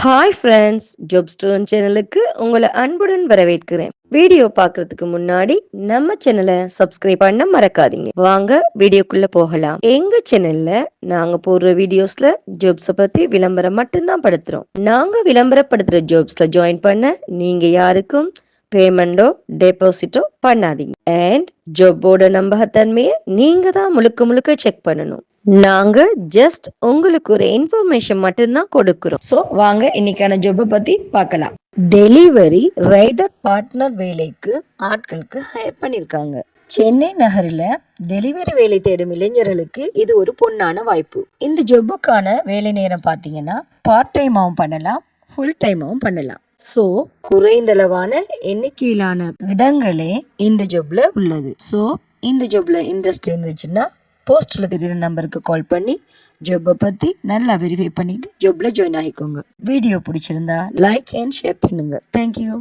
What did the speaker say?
Hi friends, job stone சேனலுக்கு உங்களை அன்புடன் வரவேற்கிறேன். வீடியோ பார்க்கறதுக்கு முன்னாடி நம்ம சேனலை சப்ஸ்கிரைப் பண்ண மறக்காதீங்க. வாங்க வீடியோக்குள்ள போகலாம். எங்க சேனல்ல நாங்க போடுற வீடியோஸ்ல ஜாப்ஸ பத்தி விளம்பரம் மட்டும்தான் படுத்துறோம். நாங்க விளம்பரப்படுத்துற ஜாப்ஸ்ல ஜாயின் பண்ண நீங்க யாருக்கும் பேமெண்டோ டெபாசிட்டோ பண்ணாதீங்க. அண்ட் ஜாப்போட நம்பகத்தன்மையை நீங்க தான் முழுக்க முழுக்க செக் பண்ணணும். நாங்க ஜஸ்ட் உங்களுக்கு ஒரு இன்ஃபர்மேஷன் மட்டும்தான் கொடுக்கிறோம். சோ வாங்க இன்னைக்கான ஜாபை பத்தி பார்க்கலாம். டெலிவரி ரைடர் பார்ட்னர் வேலைக்கு ஆட்களுக்கு ஹையர் பண்ணிருக்காங்க. சென்னை நகரில் டெலிவரி வேலை தேடும் இளைஞர்களுக்கு இது ஒரு பொன்னான வாய்ப்பு. இந்த ஜாபுக்கான வேலை நேரம் பார்த்தீங்கன்னா பார்ட் டைமாவும் பண்ணலாம், ஃபுல் டைமாவும் பண்ணலாம். ஸோ குறைந்தளவான எண்ணிக்கையிலான இடங்களே இந்த ஜாப்ல உள்ளது. ஸோ இந்த ஜாப்ல இன்ட்ரெஸ்ட் இருந்துச்சுன்னா போஸ்ட்ல தெரியுற நம்பருக்கு கால் பண்ணி ஜாப்பை பத்தி நல்லா வெரிஃபை பண்ணிட்டு ஜாப்ல ஜாயின் ஆகிக்கோங்க. வீடியோ பிடிச்சிருந்தா லைக் அண்ட் ஷேர் பண்ணுங்க. தேங்க்யூ.